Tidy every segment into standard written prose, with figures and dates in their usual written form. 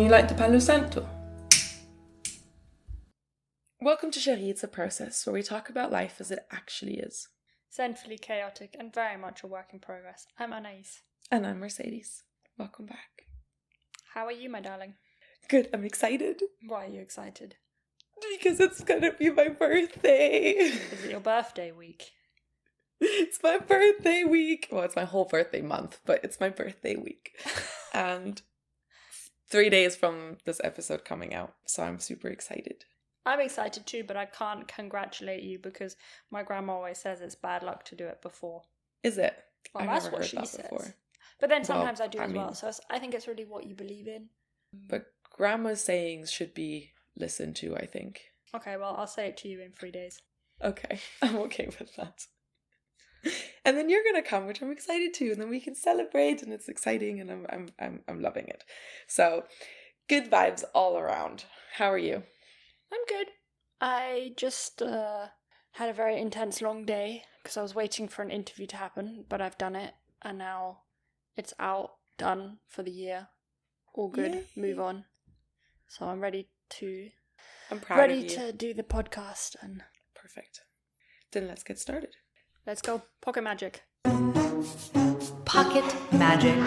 you like the Palo Santo? Welcome to Chérie, It's a Process, where we talk about life as it actually is. Centrally chaotic and very much a work in progress. I'm Anais. And I'm Mercedes. Welcome back. How are you, my darling? Good, I'm excited. Why are you excited? Because it's gonna be my birthday. Is it your birthday week? It's my birthday week. Well, it's my whole birthday month, but it's my birthday week. And 3 days from this episode coming out, so I'm super excited. I'm excited too, but I can't congratulate you because my grandma always says it's bad luck to do it before. Is it? Well, I've that's never what heard she that says. before. But then sometimes Well, I do as well, so I think it's really what you believe in. But grandma's sayings should be listened to, I think. Okay, well, I'll say it to you in 3 days. Okay, I'm okay with that. And then you're gonna come, which I'm excited to, and then we can celebrate, and it's exciting, and I'm loving it. So, good vibes all around. How are you? I'm good. I just had a very intense long day because I was waiting for an interview to happen, but I've done it, and now it's out, done for the year. All good. Yay. Move on. So I'm ready to. I'm proud of you. Ready to do the podcast and. Perfect. Then let's get started. Let's go. Pocket magic. Pocket magic.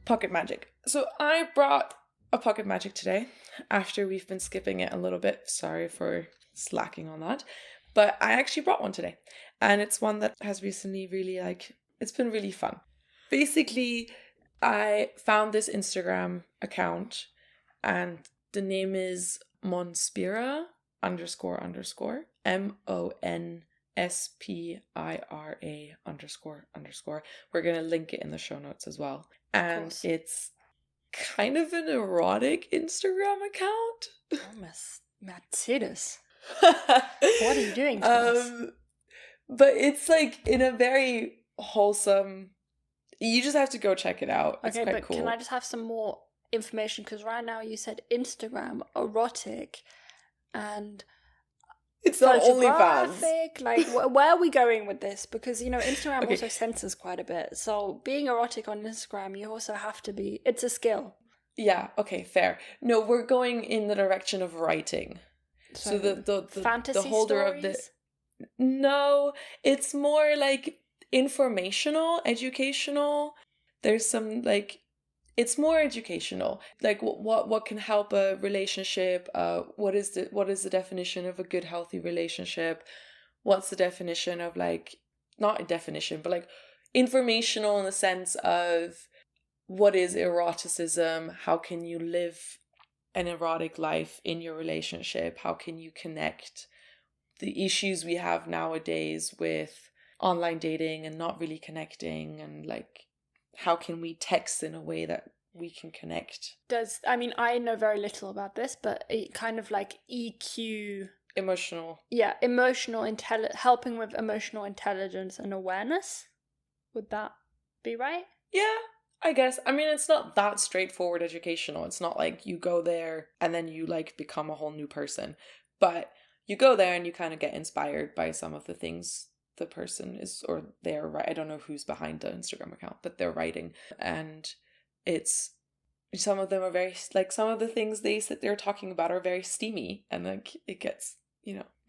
Pocket magic. So I brought a pocket magic today after we've been skipping it a little bit. Sorry for slacking on that. But I actually brought one today. And it's one that has recently really it's been really fun. Basically, I found this Instagram account and the name is Monspira __ MONSPIRA __ We're going to link it in the show notes as well. And it's kind of an erotic Instagram account. Oh, Mercedes. What are you doing to us? But it's in a very wholesome. You just have to go check it out. It's okay, quite but cool. Can I just have some more information? Because right now you said Instagram, erotic, and it's not OnlyFans. Where are we going with this? Because, Instagram also censors quite a bit. So being erotic on Instagram, you also have to be. It's a skill. Yeah. Okay. Fair. No, we're going in the direction of writing. So the fantasy the holder stories? of the. No, it's more informational, educational. There's some it's more educational. What can help a relationship? What is the definition of a good healthy relationship? What's the definition of not a definition, but informational in the sense of what is eroticism? How can you live an erotic life in your relationship? How can you connect? The issues we have nowadays with online dating and not really connecting, and how can we text in a way that we can connect? I know very little about this, but it kind of EQ. Emotional. Yeah, helping with emotional intelligence and awareness. Would that be right? Yeah, I guess. It's not that straightforward educational. It's not you go there and then you become a whole new person. But you go there and you kind of get inspired by some of the things the person is, or they're right. I don't know who's behind the Instagram account, but they're writing, and it's some of them are very some of the things they're talking about are very steamy, and it gets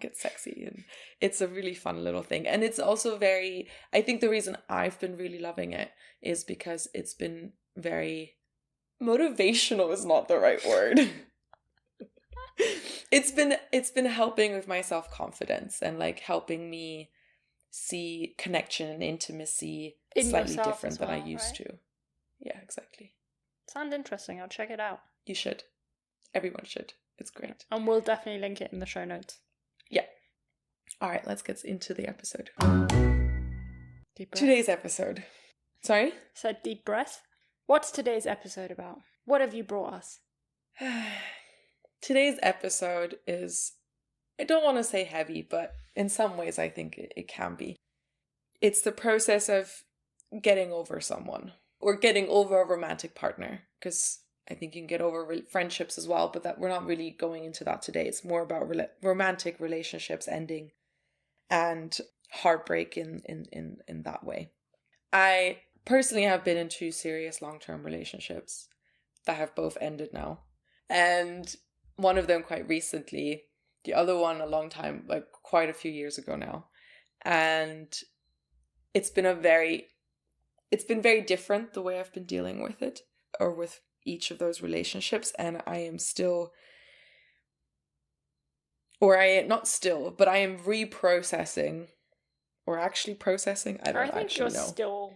gets sexy, and it's a really fun little thing. And it's also very. I think the reason I've been really loving it is because it's been very motivational. Is not the right word. It's been helping with my self-confidence and helping me see connection and intimacy in slightly yourself different than I used right? to. Yeah, exactly. Sounds interesting. I'll check it out. You should. Everyone should. It's great. And we'll definitely link it in the show notes. Yeah. All right, let's get into the episode. Deep breath. Today's episode. Sorry? Said deep breath. What's today's episode about? What have you brought us? Today's episode is, I don't want to say heavy, but in some ways I think it can be. It's the process of getting over someone or getting over a romantic partner, because I think you can get over friendships as well, but that we're not really going into that today. It's more about romantic relationships ending and heartbreak in that way. I personally have been in 2 serious long-term relationships that have both ended now. And one of them quite recently, the other one a long time, like quite a few years ago now. And it's been very different the way I've been dealing with it, or with each of those relationships. And I am still, I am reprocessing, or actually processing. I don't actually know. Still,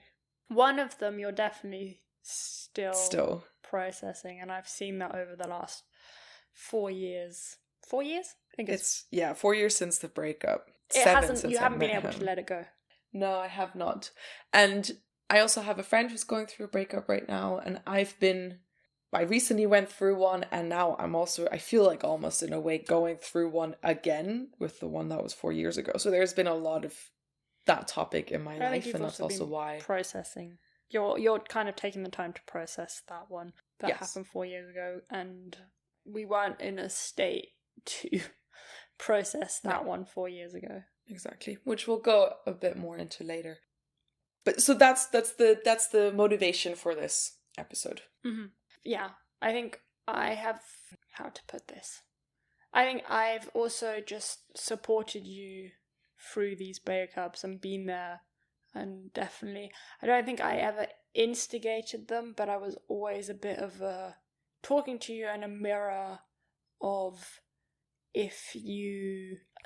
one of them you're definitely still processing, and I've seen that over the last 4 years. 4 years? I think it's 4 years since the breakup. You 7 since haven't been met able him. to let it go. No, I have not. And I also have a friend who's going through a breakup right now, and I recently went through one, and now I feel like almost in a way going through one again with the one that was 4 years ago. So there's been a lot of that topic in my life, and that's also why processing. You're kind of taking the time to process that one that happened 4 years ago, and we weren't in a state to process that one 4 years ago. Exactly, which we'll go a bit more into later. But so that's the motivation for this episode. Mm-hmm. Yeah, I think I have, how to put this? I think I've also just supported you through these breakups and been there, and definitely, I don't think I ever instigated them, but I was always a bit of a talking to you and a mirror of a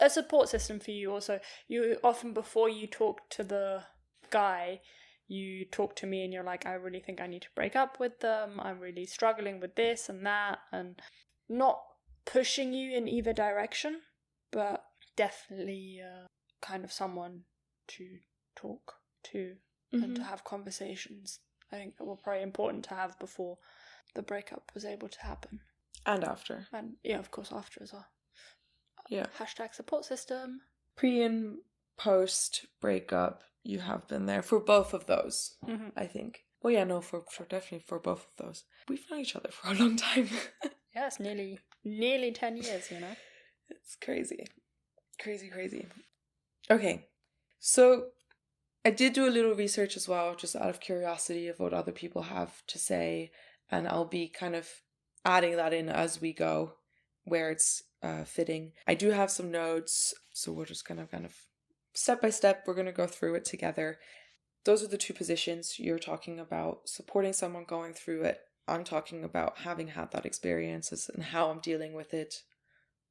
support system for you. Also, you often, before you talk to the guy, you talk to me and you're like, I really think I need to break up with them, I'm really struggling with this and that, and not pushing you in either direction, but definitely kind of someone to talk to and to have conversations. I think that were probably important to have before the breakup was able to happen. And after. And yeah, of course, after as well. Yeah. Hashtag support system. Pre and post breakup, you have been there for both of those, I think. Well, yeah, no, for definitely for both of those. We've known each other for a long time. Yeah, it's nearly 10 years, you know? It's crazy. Crazy. Okay, so I did do a little research as well, just out of curiosity of what other people have to say, and I'll be kind of adding that in as we go, where it's fitting. I do have some notes, so we're just gonna kind of step by step, we're gonna go through it together. Those are the 2 positions. You're talking about supporting someone going through it. I'm talking about having had that experiences and how I'm dealing with it,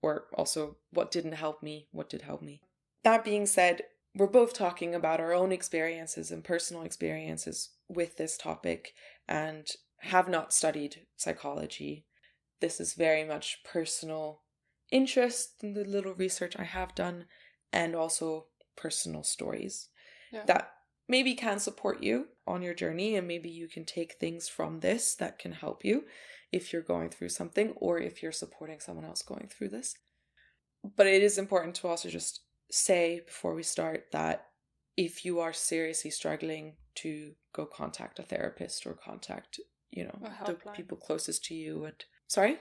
or also what didn't help me, what did help me. That being said, we're both talking about our own experiences and personal experiences with this topic, and have not studied psychology. This is very much personal interest in the little research I have done, and also personal stories that maybe can support you on your journey, and maybe you can take things from this that can help you if you're going through something, or if you're supporting someone else going through this. But it is important to also just say before we start that if you are seriously struggling, to go contact a therapist, or contact, the people closest to you. And sorry?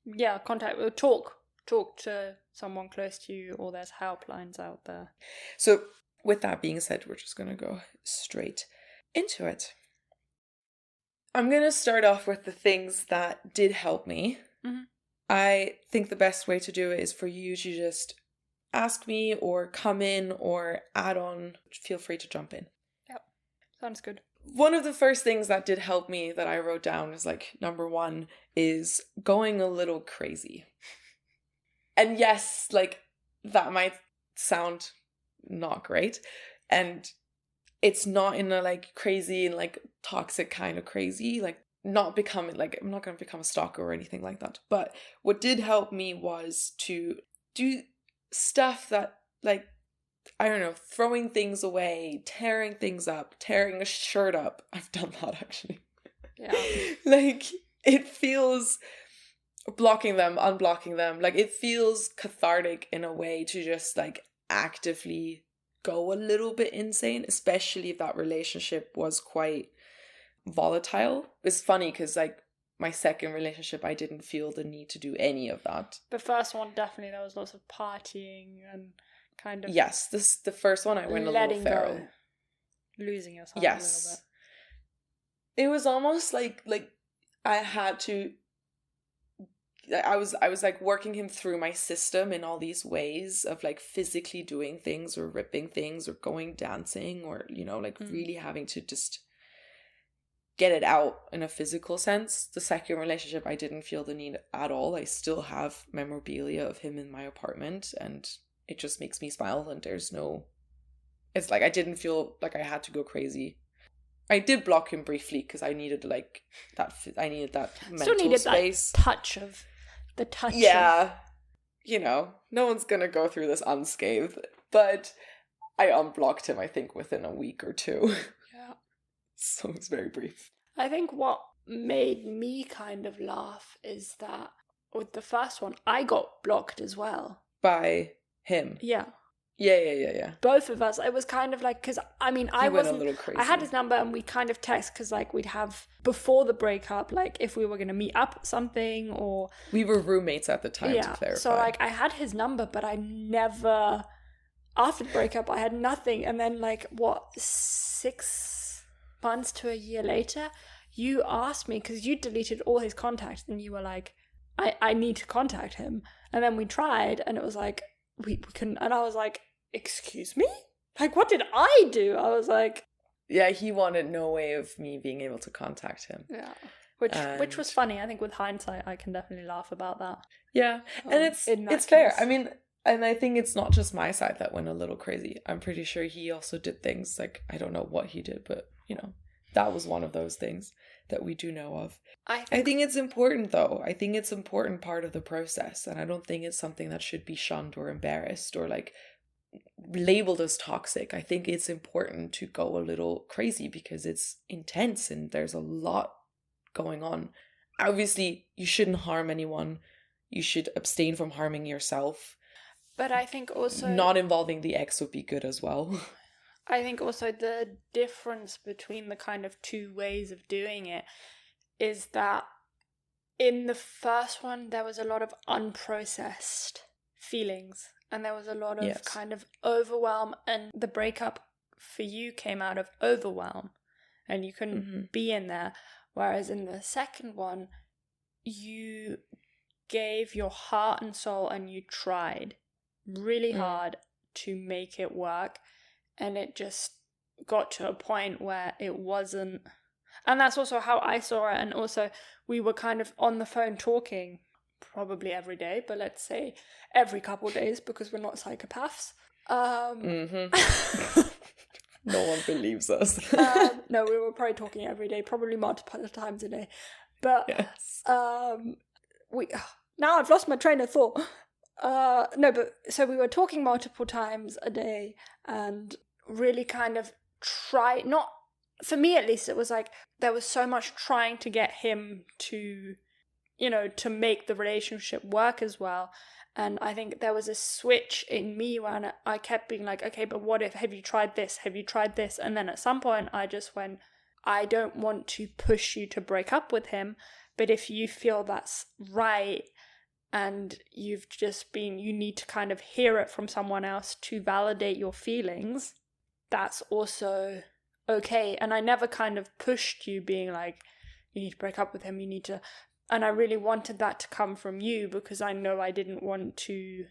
Yeah, talk to someone close to you, or there's helplines out there. So with that being said, we're just going to go straight into it. I'm going to start off with the things that did help me. I think the best way to do it is for you to just ask me, or come in, or add on. Feel free to jump in. Yep, sounds good. One of the first things that did help me that I wrote down is number 1 is going a little crazy. And yes, that might sound not great, and it's not in a crazy and toxic kind of crazy, not becoming I'm not going to become a stalker or anything like that. But what did help me was to do stuff that I don't know, throwing things away, tearing things up, tearing a shirt up. I've done that actually. Yeah. It feels, blocking them, unblocking them, it feels cathartic in a way to just actively go a little bit insane, especially if that relationship was quite volatile. It's funny because my second relationship, I didn't feel the need to do any of that. The first one, definitely, there was lots of partying and kind of... Yes, the first one I went a little feral. Losing yourself yes. it was almost like I had to, I was like working him through my system in all these ways of like physically doing things or ripping things or going dancing or, you know, like really having to just get it out in a physical sense. The second relationship, I didn't feel the need at all. I still have memorabilia of him in my apartment and it just makes me smile, and there's no, it's like I didn't feel like I had to go crazy. I did block him briefly because I needed like that. I needed that mental Still needed space. that touch of the touch. Yeah, you know, no one's gonna go through this unscathed. But I unblocked him, I think, within a week or two. Yeah. So it's very brief. I think what made me kind of laugh is that with the first one, I got blocked as well. By him. Yeah. Yeah. Both of us. It was kind of like, because I mean, I went wasn't, a little crazy. I had his number and we kind of text because like we'd have before the breakup, like if we were going to meet up something or. We were roommates at the time, yeah, to clarify. So like I had his number, but I never, after the breakup, I had nothing. And then like what, 6 months to a year later, you asked me, because you deleted all his contacts and you were like, I need to contact him. And then we tried and it was like, we couldn't. And I was like, excuse me? Like, what did I do? I was like... Yeah, he wanted no way of me being able to contact him. Yeah. Which was funny. I think with hindsight, I can definitely laugh about that. Yeah, and it's fair. I mean, and I think it's not just my side that went a little crazy. I'm pretty sure he also did things, like, I don't know what he did, but, you know, that was one of those things that we do know of. I think it's important, though. I think it's an important part of the process, and I don't think it's something that should be shunned or embarrassed or, like, labeled as toxic. I think it's important to go a little crazy because it's intense and there's a lot going on. Obviously, you shouldn't harm anyone. You should abstain from harming yourself. But I think also... Not involving the ex would be good as well. I think also the difference between the kind of two ways of doing it is that in the first one, there was a lot of unprocessed feelings. And there was a lot of kind of overwhelm. And the breakup for you came out of overwhelm. And you couldn't be in there. Whereas in the second one, you gave your heart and soul and you tried really hard to make it work. And it just got to a point where it wasn't... And that's also how I saw it. And also, we were kind of on the phone talking... probably every day, but let's say every couple of days because we're not psychopaths. No one believes us. No, we were probably talking every day, probably multiple times a day. But yes. We now I've lost my train of thought. No, but so we were talking multiple times a day and really kind of try, not for me at least, it was like there was so much trying to get him to, you know, to make the relationship work as well. And I think there was a switch in me when I kept being like, okay, but what if, have you tried this? Have you tried this? And then at some point I just went, I don't want to push you to break up with him, but if you feel that's right and you've just been, you need to kind of hear it from someone else to validate your feelings, that's also okay. And I never kind of pushed you being like, you need to break up with him, you need to... And I really wanted that to come from you because I know I didn't want to,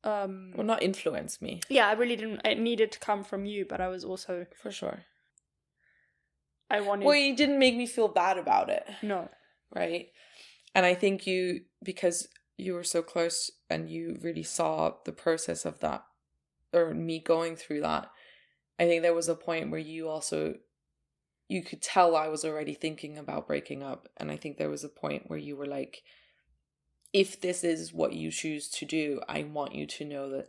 well, not influence me. Yeah, I really didn't. It needed to come from you, but I was also... For sure. I wanted... Well, you didn't make me feel bad about it. No. Right? And I think you, because you were so close and you really saw the process of that, or me going through that, I think there was a point where you also... You could tell I was already thinking about breaking up. And I think there was a point where you were like, if this is what you choose to do, I want you to know that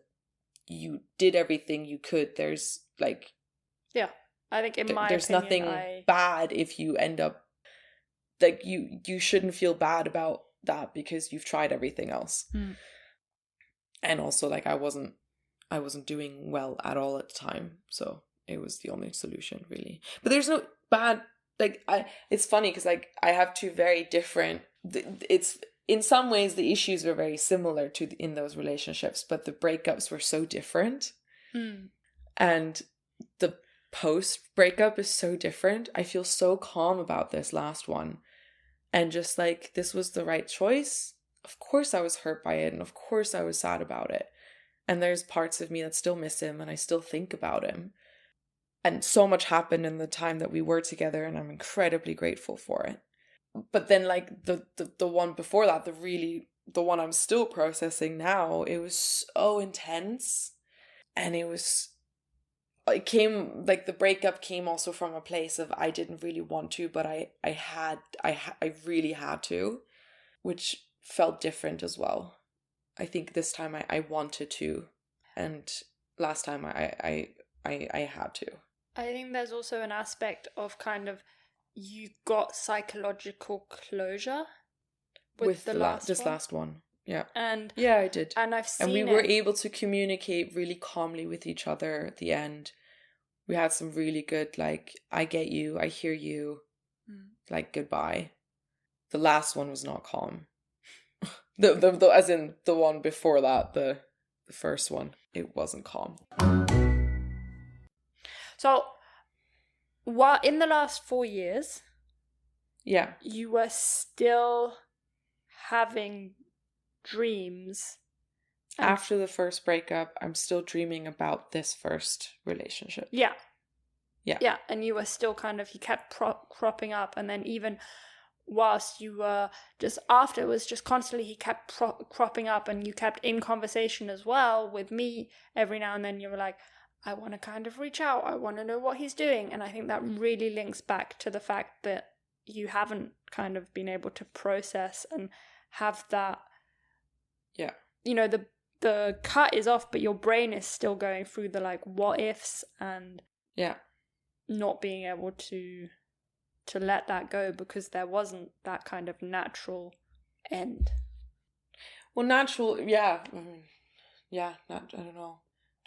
you did everything you could. There's like... Yeah, I think in my there's opinion, nothing bad if you end up... Like, you shouldn't feel bad about that because you've tried everything else. Mm. And also, like, I wasn't doing well at all at the time. So it was the only solution, really. But there's no... bad, like, it's funny because like I have two very different, it's in some ways the issues were very similar to in those relationships, but the breakups were so different. And the post breakup is so different. I feel so calm about this last one. And just like, this was the right choice. Of course I was hurt by it. And of course I was sad about it. And there's parts of me that still miss him. And I still think about him. And so much happened in the time that we were together. And I'm incredibly grateful for it. But then like the one before that, the one I'm still processing now, it was so intense. And it came, like the breakup came also from a place of I didn't really want to, but I really had to, which felt different as well. I think this time I wanted to, and last time I had to. I think there's also an aspect of kind of you got psychological closure with this last one. Yeah. And yeah, I did. And I've seen and we were able to communicate really calmly with each other at the end. We had some really good, like, I get you, I hear you, like, goodbye. The last one was not calm. the as in the one before that, the first one, it wasn't calm. So, while in the last 4 years, yeah, you were still having dreams. After the first breakup, I'm still dreaming about this first relationship. Yeah. Yeah. Yeah, and you were still kind of, he kept cropping up, and then even whilst you were just afterwards, just constantly he kept cropping up, and you kept in conversation as well with me every now and then. You were like, I want to kind of reach out, I want to know what he's doing. And I think that really links back to the fact that you haven't kind of been able to process and have that, yeah, you know, the cut is off, but your brain is still going through the like what ifs and yeah, not being able to let that go because there wasn't that kind of natural end. Well, natural, yeah, yeah. I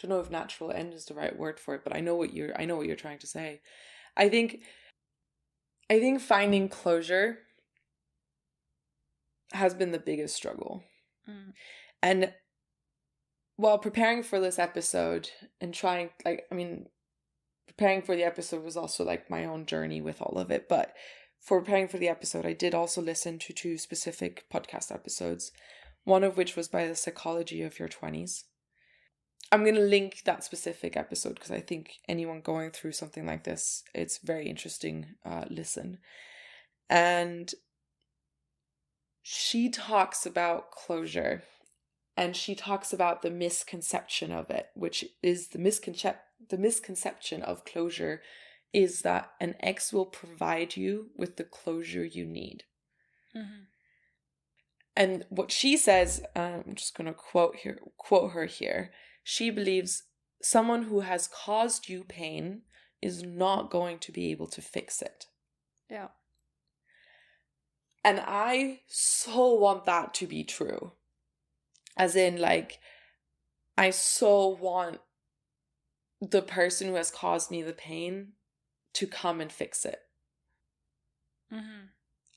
don't know if natural end is the right word for it, but I know what you're trying to say. I think finding closure has been the biggest struggle. And while preparing for this episode and preparing for the episode was also like my own journey with all of it. But for preparing for the episode, I did also listen to 2 specific podcast episodes, one of which was by The Psychology of Your 20s. I'm going to link that specific episode because I think anyone going through something like this, it's very interesting listen. And she talks about closure. And she talks about the misconception of it, which is the misconception of closure is that an ex will provide you with the closure you need. Mm-hmm. And what she says, I'm just going to quote her here. She believes someone who has caused you pain is not going to be able to fix it. Yeah. And I so want that to be true. As in, like, I so want the person who has caused me the pain to come and fix it. Mm-hmm.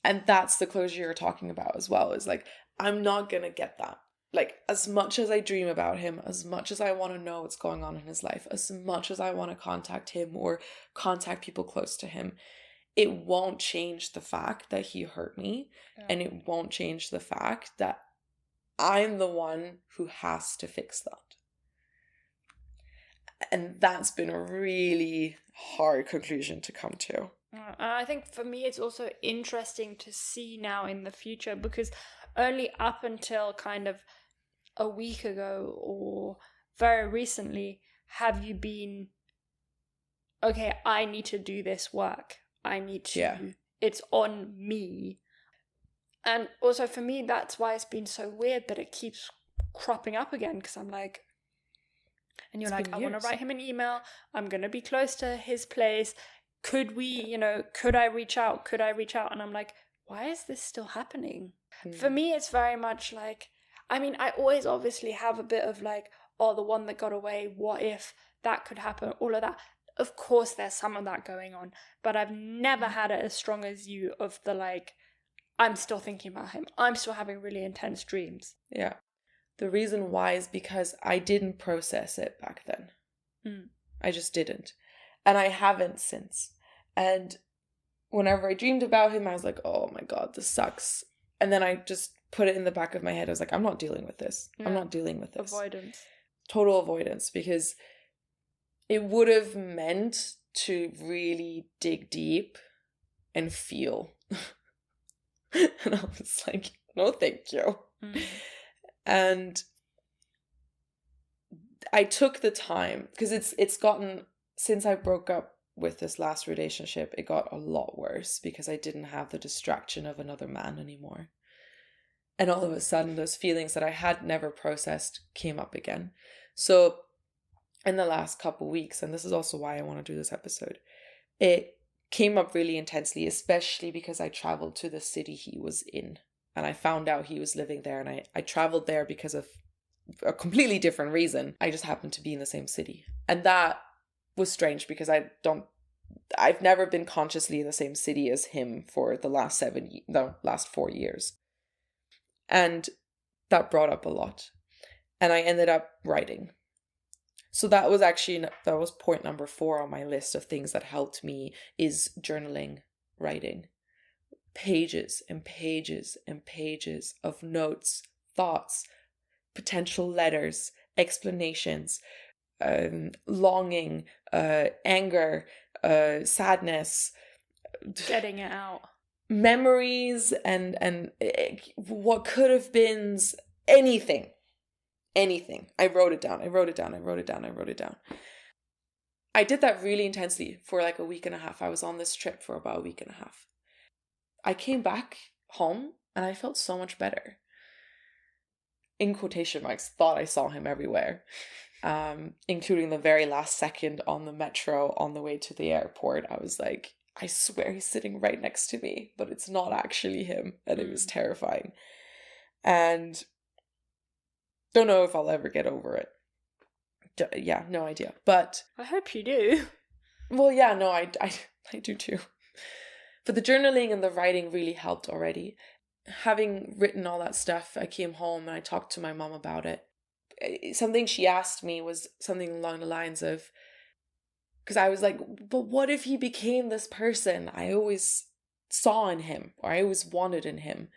And that's the closure you're talking about as well, is like, I'm not going to get that. Like, as much as I dream about him, as much as I want to know what's going on in his life, as much as I want to contact him or contact people close to him, it won't change the fact that he hurt me. Yeah. And it won't change the fact that I'm the one who has to fix that. And that's been a really hard conclusion to come to. I think for me it's also interesting to see now in the future, because only up until kind of a week ago or very recently have you been, okay, I need to do this work. I need to, it's on me. And also for me, that's why it's been so weird that it keeps cropping up again, because I'm like, and you're like, I want to write him an email. I'm going to be close to his place. Could we, could I reach out? And I'm like, why is this still happening? For me, it's very much like, I mean, I always obviously have a bit of like, oh, the one that got away, what if that could happen? All of that. Of course, there's some of that going on, but I've never had it as strong as you of the like, I'm still thinking about him. I'm still having really intense dreams. Yeah. The reason why is because I didn't process it back then. I just didn't. And I haven't since. And whenever I dreamed about him, I was like, oh my God, this sucks. And then I just put it in the back of my head. I was like, I'm not dealing with this. Yeah. I'm not dealing with this. Avoidance. Total avoidance, because it would have meant to really dig deep and feel. And I was like, no, thank you. And I took the time, because it's gotten, since I broke up with this last relationship, it got a lot worse because I didn't have the distraction of another man anymore. And all of a sudden, those feelings that I had never processed came up again. So in the last couple weeks, and this is also why I want to do this episode, it came up really intensely, especially because I traveled to the city he was in. And I found out he was living there, and I traveled there because of a completely different reason. I just happened to be in the same city. And that was strange because I've never been consciously in the same city as him for the last 4 years. And that brought up a lot. And I ended up writing. So that was point number 4 on my list of things that helped me, is journaling, writing. Pages and pages and pages of notes, thoughts, potential letters, explanations, longing, anger, sadness, getting it out, memories, and what could have been, anything. I wrote it down. I did that really intensely for like a week and a half. I was on this trip for about a week and a half. I came back home and I felt so much better. In quotation marks, thought I saw him everywhere, including the very last second on the metro on the way to the airport. I was like, I swear he's sitting right next to me, but it's not actually him. And it was terrifying. And don't know if I'll ever get over it. Yeah, no idea. But I hope you do. Well, yeah, no, I do too. But the journaling and the writing really helped already. Having written all that stuff, I came home and I talked to my mom about it. Something she asked me was something along the lines of, because I was like, but what if he became this person I always saw in him, or I always wanted in him?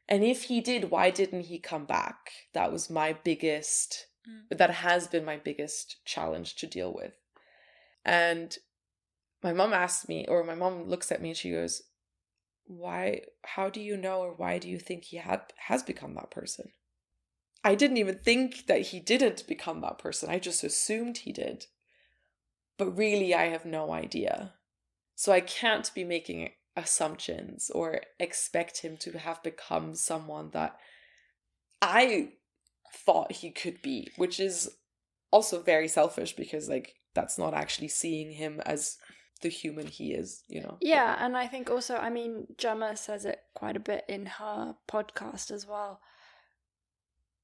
And if he did, why didn't he come back? That was my biggest, that has been my biggest challenge to deal with. And my mom looks at me and she goes, how do you know, or why do you think he has become that person? I didn't even think that he didn't become that person. I just assumed he did. But really, I have no idea. So I can't be making assumptions or expect him to have become someone that I thought he could be, which is also very selfish, because like that's not actually seeing him as the human he is, you know. Yeah, and I think also, I mean, Gemma says it quite a bit in her podcast as well.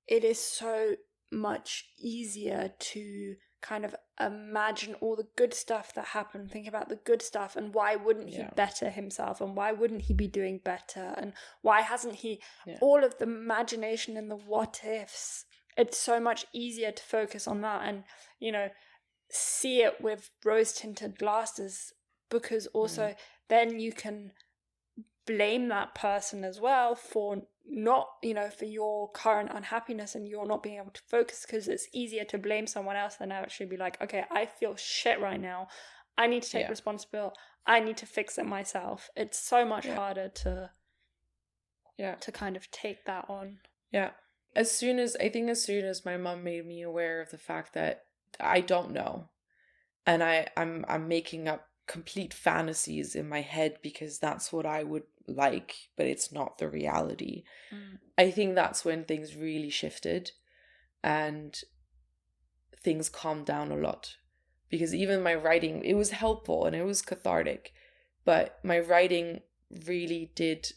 It is so much easier to kind of imagine all the good stuff that happened, think about the good stuff, and why wouldn't he better himself, and why wouldn't he be doing better, and why hasn't he, all of the imagination and the what ifs. It's so much easier to focus on that and, you know, see it with rose-tinted glasses, because also then you can blame that person as well for not, you know, for your current unhappiness and you're not being able to focus, because it's easier to blame someone else than actually be like, okay, I feel shit right now. I need to take responsibility. I need to fix it myself. It's so much harder to kind of take that on. Yeah. As soon as my mom made me aware of the fact that I don't know, and I'm making up complete fantasies in my head because that's what I would like, but it's not the reality. I think that's when things really shifted and things calmed down a lot, because even my writing, it was helpful and it was cathartic, but my writing really did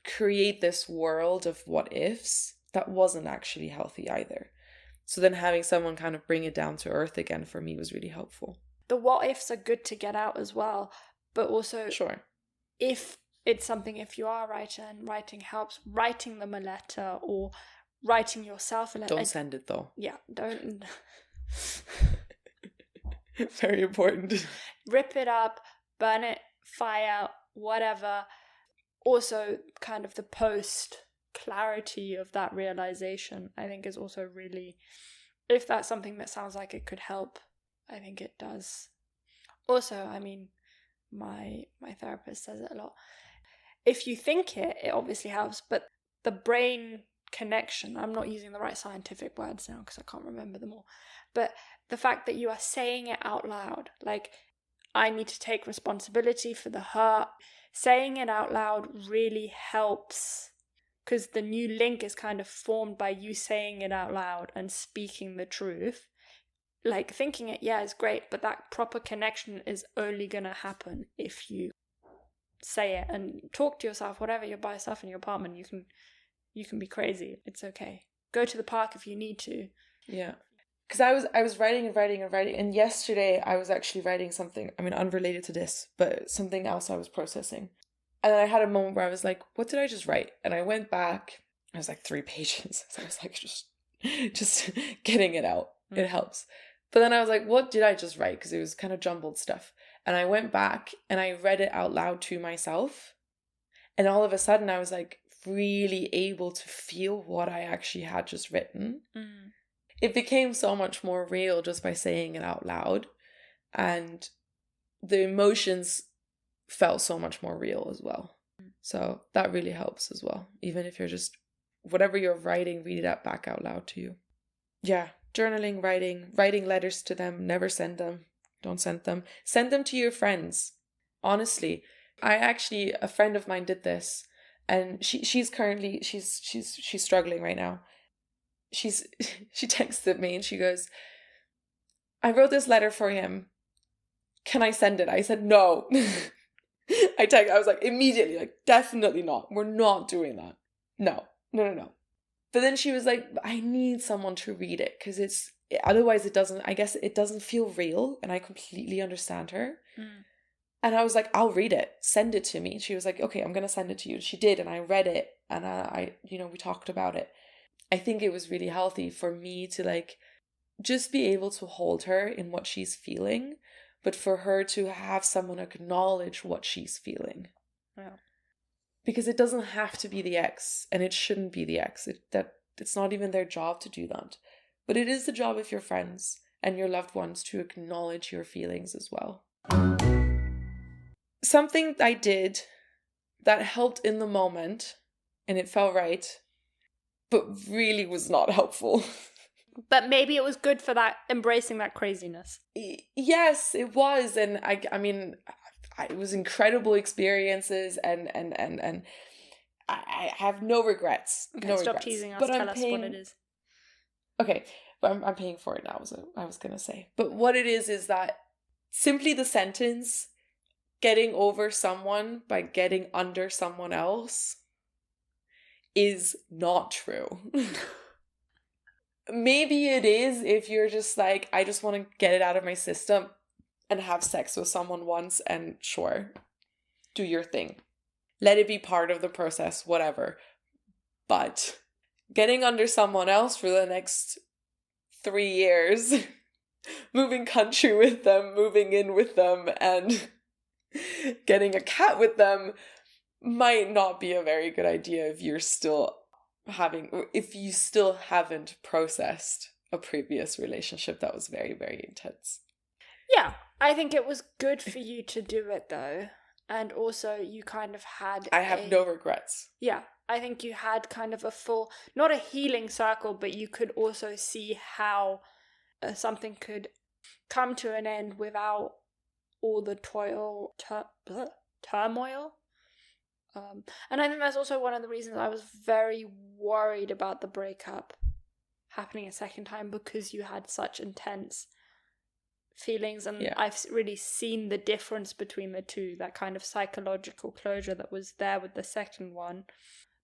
create this world of what ifs that wasn't actually healthy either. So then having someone kind of bring it down to earth again for me was really helpful. The what ifs are good to get out as well, but also if it's something, if you are a writer and writing helps, writing them a letter or writing yourself a letter. Don't send it though. Yeah, don't. Very important. Rip it up, burn it, fire, whatever. Also, kind of the post clarity of that realization, I think, is also really, if that's something that sounds like it could help, I think it does. Also, I mean, my therapist says it a lot. If you think it obviously helps, but the brain connection, I'm not using the right scientific words now because I can't remember them all, but the fact that you are saying it out loud, like, I need to take responsibility for the hurt, saying it out loud really helps, because the new link is kind of formed by you saying it out loud and speaking the truth. Like, thinking it, yeah, is great, but that proper connection is only going to happen if you say it and talk to yourself. Whatever, you're by yourself in your apartment, you can be crazy. It's okay. Go to the park if you need to. Yeah. Because I was writing and yesterday I was actually writing something, I mean, unrelated to this, but something else I was processing. And then I had a moment where I was like, what did I just write? And I went back, it was like 3 pages. So I was like, just getting it out. It helps. But then I was like, what did I just write? Because it was kind of jumbled stuff. And I went back and I read it out loud to myself. And all of a sudden I was like really able to feel what I actually had just written. Mm. It became so much more real just by saying it out loud. And the emotions felt so much more real as well. So that really helps as well. Even if you're just, whatever you're writing, read it back out loud to you. Yeah. Journaling, writing letters to them, never send them. Don't send them. Send them to your friends. Honestly, a friend of mine did this, and she's currently struggling right now. She texted me and she goes, I wrote this letter for him. Can I send it? I said no. I was like immediately like, definitely not. We're not doing that. No. But then she was like, I need someone to read it because otherwise it doesn't feel real. And I completely understand her. Mm. And I was like, I'll read it. Send it to me. And she was like, okay, I'm going to send it to you. She did. And I read it. And we talked about it. I think it was really healthy for me to like just be able to hold her in what she's feeling, but for her to have someone acknowledge what she's feeling. Yeah. Because it doesn't have to be the ex, and it shouldn't be the ex. It's not even their job to do that. But it is the job of your friends and your loved ones to acknowledge your feelings as well. Something I did that helped in the moment, and it felt right, but really was not helpful. But maybe it was good for that, embracing that craziness. Yes, it was. And I mean, it was incredible experiences, and I have no regrets. Okay, no stop regrets. teasing us. But Tell us what it is. Okay, but I'm paying for it now, I was going to say. But what it is that simply the sentence, getting over someone by getting under someone else, is not true. Maybe it is if you're just like, I just want to get it out of my system and have sex with someone once, and sure, do your thing. Let it be part of the process, whatever. But getting under someone else for the next 3 years, moving country with them, moving in with them, and getting a cat with them might not be a very good idea if you still haven't processed a previous relationship that was very, very intense. Yeah, I think it was good for you to do it though. And also you kind of had I have no regrets. Yeah, I think you had kind of a full, not a healing circle, but you could also see how something could come to an end without all the turmoil. And I think that's also one of the reasons I was very worried about the breakup happening a second time, because you had such intense feelings, and I've really seen the difference between the two, that kind of psychological closure that was there with the second one,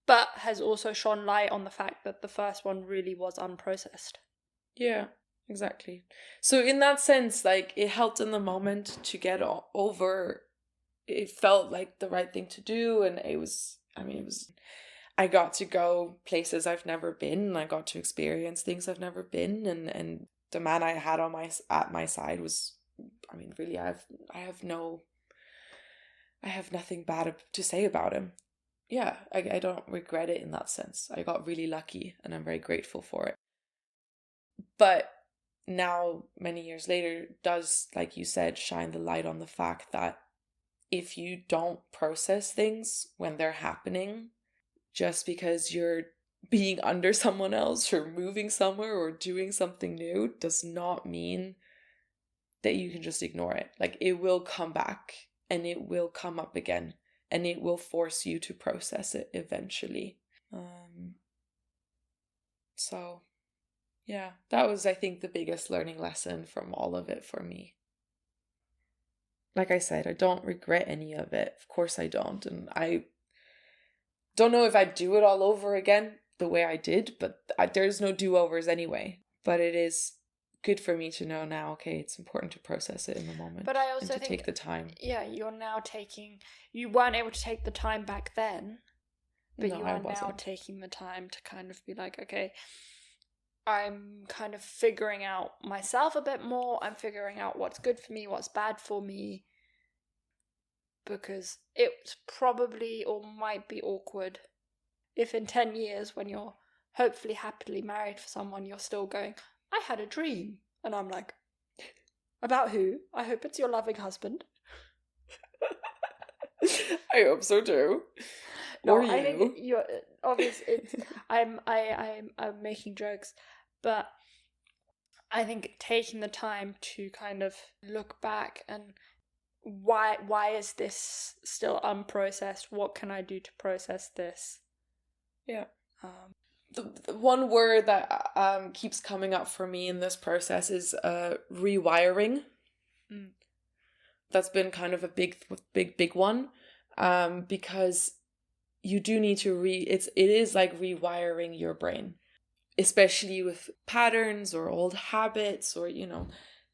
but has also shone light on the fact that the first one really was unprocessed. Yeah, exactly. So in that sense, like, it helped in the moment to get over. It felt like the right thing to do, and I got to go places I've never been, and I got to experience things I've never been, and the man I had at my side was I mean, really, I have nothing bad to say about him. Yeah, I don't regret it in that sense. I got really lucky and I'm very grateful for it. But now, many years later, does, like you said, shine the light on the fact that if you don't process things when they're happening, just because you're being under someone else or moving somewhere or doing something new, does not mean that you can just ignore it. Like, it will come back and it will come up again and it will force you to process it eventually. So yeah, that was, I think, the biggest learning lesson from all of it for me. Like I said, I don't regret any of it. Of course I don't. And I don't know if I'd do it all over again the way I did, but there's no do-overs anyway. But it is good for me to know now, okay, it's important to process it in the moment. But I also and to take the time. Yeah, you weren't able to take the time back then, but No, you I are now wasn't. taking the time to kind of be like, okay, I'm kind of figuring out myself a bit more. I'm figuring out what's good for me, what's bad for me. Because it's probably or might be awkward if in 10 years, when you're hopefully happily married for someone, you're still going, I had a dream. And I'm like, about who? I hope it's your loving husband. I hope so too. No, Or you. I think you're obviously. I'm making jokes, but I think taking the time to kind of look back and why is this still unprocessed? What can I do to process this? Yeah. The one word that keeps coming up for me in this process is rewiring. That's been kind of a big one, because you do need to it is like rewiring your brain, especially with patterns or old habits or, you know,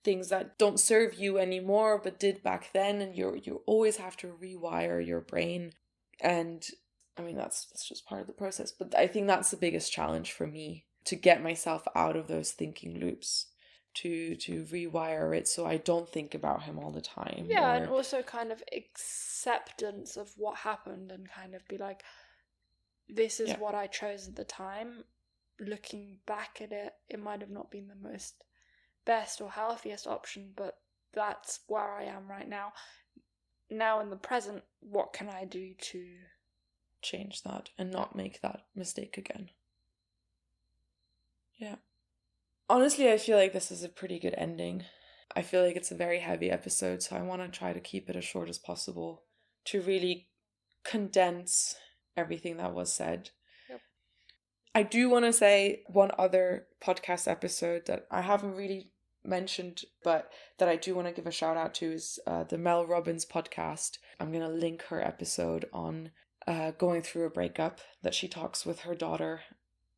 things that don't serve you anymore but did back then, and you always have to rewire your brain. And I mean, that's just part of the process, but I think that's the biggest challenge for me, to get myself out of those thinking loops, to rewire it so I don't think about him all the time. Yeah, and also kind of acceptance of what happened and kind of be like, this is what I chose at the time. Looking back at it, it might have not been the most best or healthiest option, but that's where I am right now. Now in the present, what can I do to change that and not make that mistake again? Yeah. Honestly, I feel like this is a pretty good ending. I feel like it's a very heavy episode, so I want to try to keep it as short as possible to really condense everything that was said. Yep. I do want to say one other podcast episode that I haven't really mentioned, but that I do want to give a shout out to is the Mel Robbins podcast. I'm going to link her episode on going through a breakup that she talks with her daughter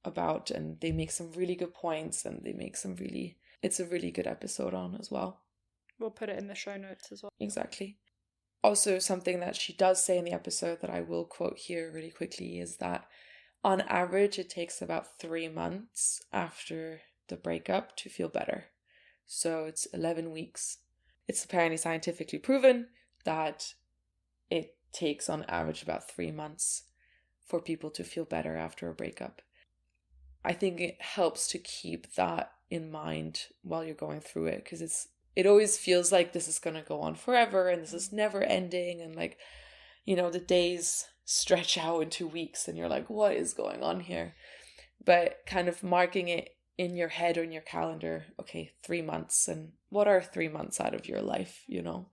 about, and they make some really good points, and they make it's a really good episode on as well. We'll put it in the show notes as well. Exactly. Also, something that she does say in the episode that I will quote here really quickly is that on average it takes about 3 months after the breakup to feel better. So it's 11 weeks. It's apparently scientifically proven that it takes on average about 3 months for people to feel better after a breakup. I think it helps to keep that in mind while you're going through it, because it always feels like this is going to go on forever and this is never ending, and like, you know, the days stretch out into weeks and you're like, what is going on here? But kind of marking it in your head or in your calendar, okay, 3 months, and what are 3 months out of your life, you know?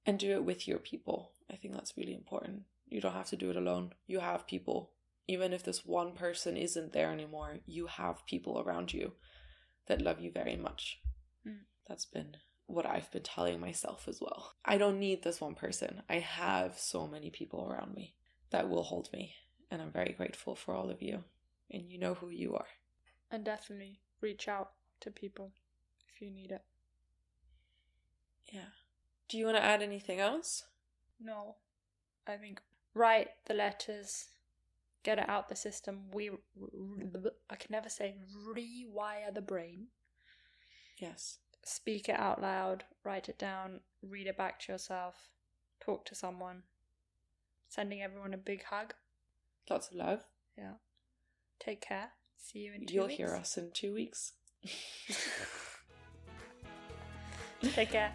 And do it with your people. I think that's really important. You don't have to do it alone. You have people. Even if this one person isn't there anymore, you have people around you that love you very much. That's been what I've been telling myself as well. I don't need this one person. I have so many people around me that will hold me. And I'm very grateful for all of you. And you know who you are. And definitely reach out to people if you need it. Yeah. Do you want to add anything else? No. I think write the letters, get it out the system. I can never say rewire the brain. Yes. speak it out loud, write it down, read it back to yourself, talk to someone. Sending everyone a big hug. Lots of love. Yeah. Take care. See you in 2 weeks. You'll hear us in 2 weeks. Take care.